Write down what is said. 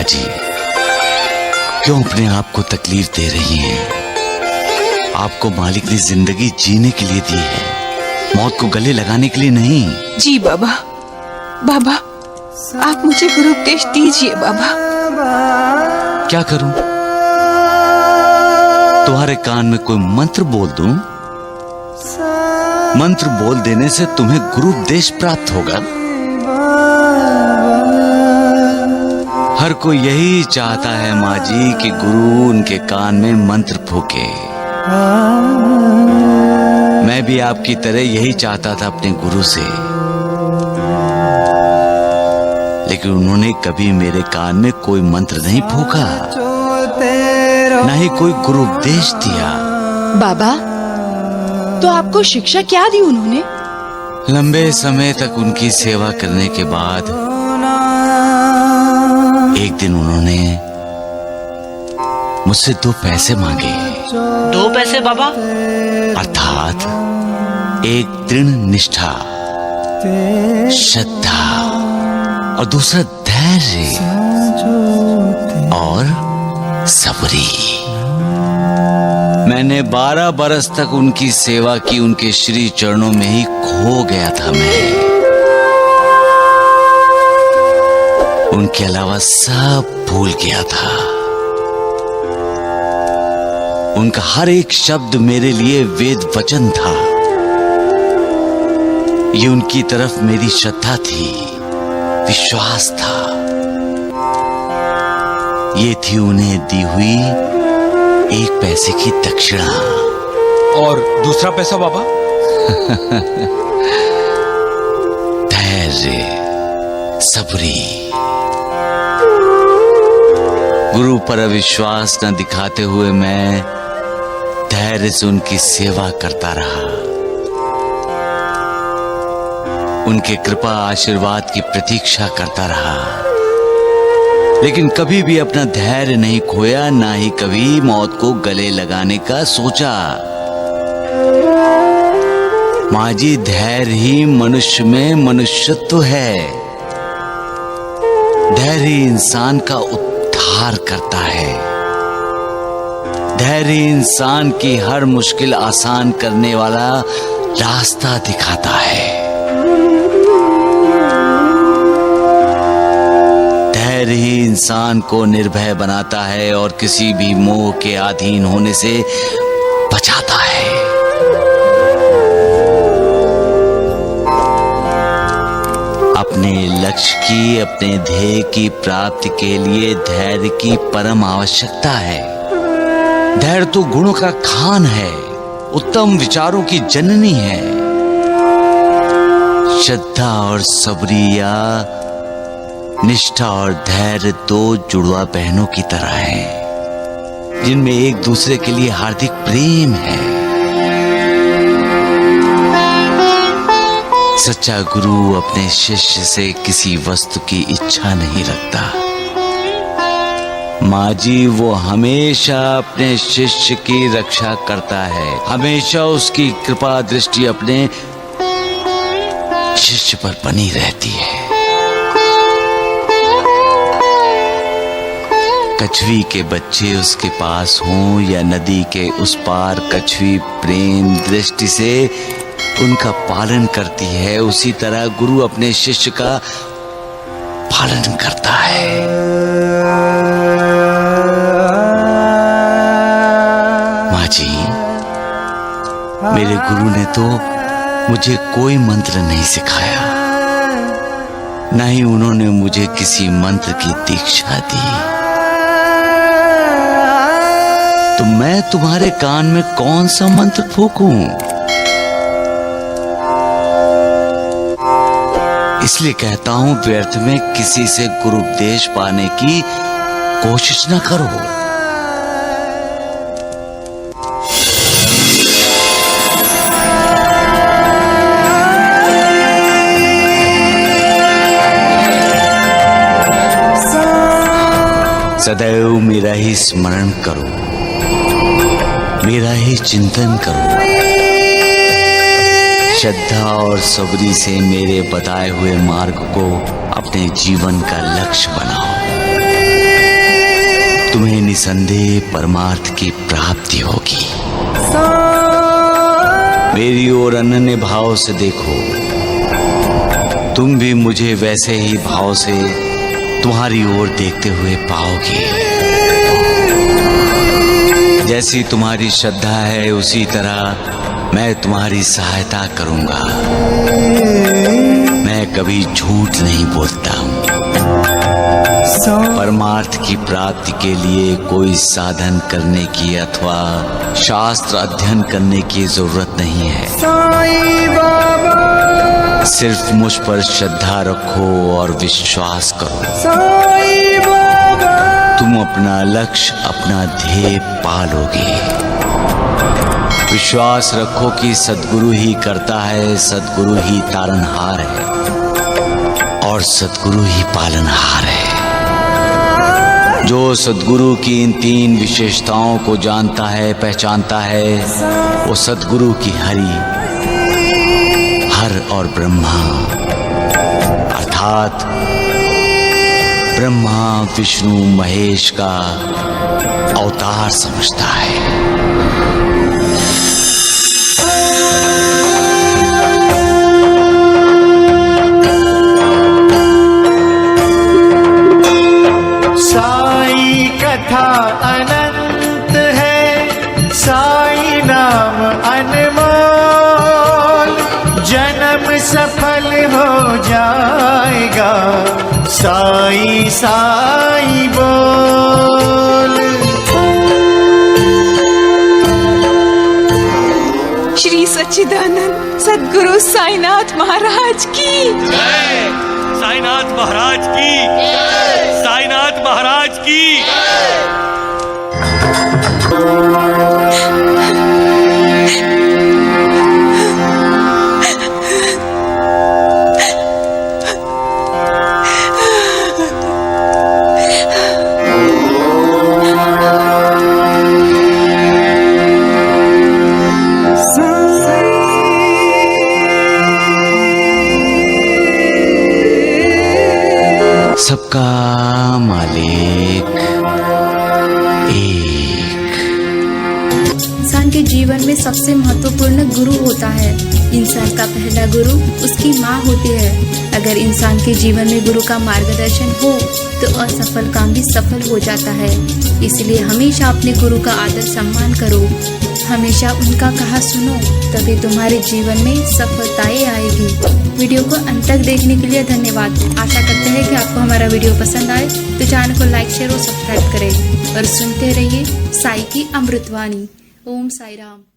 जी, क्यों अपने आप को तकलीफ दे रही हैं? आपको मालिक ने जिंदगी जीने के लिए दी है, मौत को गले लगाने के लिए नहीं। जी बाबा, बाबा आप मुझे गुरु उपदेश दीजिए बाबा। क्या करूं? तुम्हारे कान में कोई मंत्र बोल दूं? मंत्र बोल देने से तुम्हें गुरु उपदेश प्राप्त होगा। हर कोई यही चाहता है माँ जी कि गुरु उनके कान में मंत्र फूके। मैं भी आपकी तरह यही चाहता था अपने गुरु से, लेकिन उन्होंने कभी मेरे कान में कोई मंत्र नहीं फूका, न ही कोई गुरु उपदेश दिया। बाबा, तो आपको शिक्षा क्या दी उन्होंने? लंबे समय तक उनकी सेवा करने के बाद एक दिन उन्होंने मुझसे 2 पैसे मांगे। 2 पैसे बाबा? अर्थात एक दृढ़ निष्ठा, श्रद्धा और दूसरा धैर्य और सबरी। मैंने 12 बरस तक उनकी सेवा की, उनके श्री चरणों में ही खो गया था मैं। उनके अलावा सब भूल गया था। उनका हर एक शब्द मेरे लिए वेद वचन था। ये उनकी तरफ मेरी श्रद्धा थी, विश्वास था। ये थी उन्हें दी हुई 1 पैसे की दक्षिणा। और दूसरा पैसा बाबा? धैर्य, सबरी। गुरु पर अविश्वास न दिखाते हुए मैं धैर्य से उनकी सेवा करता रहा। उनके कृपा आशीर्वाद की प्रतीक्षा करता रहा, लेकिन कभी भी अपना धैर्य नहीं खोया, ना ही कभी मौत को गले लगाने का सोचा। माँ जी, धैर्य ही मनुष्य में मनुष्यत्व है। धैर्य इंसान का उद्धार करता है। धैर्य इंसान की हर मुश्किल आसान करने वाला रास्ता दिखाता है। धैर्य ही इंसान को निर्भय बनाता है और किसी भी मोह के अधीन होने से बचाता है। अपने लक्ष्य की, अपने ध्येय की प्राप्ति के लिए धैर्य की परम आवश्यकता है। धैर्य तो गुणों का खान है, उत्तम विचारों की जननी है। श्रद्धा और सबरिया, निष्ठा और धैर्य 2 जुड़वा बहनों की तरह हैं, जिनमें एक दूसरे के लिए हार्दिक प्रेम है। सच्चा गुरु अपने शिष्य से किसी वस्तु की इच्छा नहीं रखता। माँ जी, वो हमेशा अपने शिष्य की रक्षा करता है। हमेशा उसकी कृपा दृष्टि अपने शिष्य पर बनी रहती है। कछवी के बच्चे उसके पास हों या नदी के उस पार, कछवी प्रेम दृष्टि से उनका पालन करती है। उसी तरह गुरु अपने शिष्य का पालन करता है। माँ जी, मेरे गुरु ने तो मुझे कोई मंत्र नहीं सिखाया, न ही उन्होंने मुझे किसी मंत्र की दीक्षा दी। तो मैं तुम्हारे कान में कौन सा मंत्र फूकूं? इसलिए कहता हूं, व्यर्थ में किसी से गुरु उपदेश पाने की कोशिश न करो। सदैव मेरा ही स्मरण करो, मेरा ही चिंतन करो। श्रद्धा और सबरी से मेरे बताए हुए मार्ग को अपने जीवन का लक्ष्य बनाओ। निसंदेह परमार्थ की प्राप्ति होगी। मेरी ओर अनन्य भाव से देखो, तुम भी मुझे वैसे ही भाव से तुम्हारी ओर देखते हुए पाओगे। जैसी तुम्हारी श्रद्धा है उसी तरह मैं तुम्हारी सहायता करूंगा। मैं कभी झूठ नहीं बोलता हूं। परमार्थ की प्राप्ति के लिए कोई साधन करने की अथवा शास्त्र अध्ययन करने की जरूरत नहीं है। सिर्फ मुझ पर श्रद्धा रखो और विश्वास करो। तुम अपना लक्ष्य, अपना ध्येय पालोगे। विश्वास रखो कि सद्गुरु ही करता है, सद्गुरु ही तारनहार है और सद्गुरु ही पालनहार है। जो सद्गुरु की इन 3 विशेषताओं को जानता है, पहचानता है, वो सद्गुरु की हरि, हर और ब्रह्मा अर्थात ब्रह्मा विष्णु महेश का अवतार समझता है। साई कथा अनंत है, साई नाम अनमोल, जन्म सफल हो जाएगा, साई साई बोल। श्री सच्चिदानंद सद्गुरु साईनाथ महाराज की जय। साईनाथ महाराज की, साईनाथ महाराज की। सबका मालिक एक। इंसान के जीवन में सबसे महत्वपूर्ण गुरु होता है। इंसान का पहला गुरु उसकी माँ होती है। अगर इंसान के जीवन में गुरु का मार्गदर्शन हो तो असफल काम भी सफल हो जाता है। इसलिए हमेशा अपने गुरु का आदर सम्मान करो, हमेशा उनका कहा सुनो, तभी तुम्हारे जीवन में सफलताएं आएगी। वीडियो को अंत तक देखने के लिए धन्यवाद। आशा करते हैं कि आपको हमारा वीडियो पसंद आए तो चैनल को लाइक, शेयर और सब्सक्राइब करें और सुनते रहिए साई की अमृतवाणी। ओम साई राम।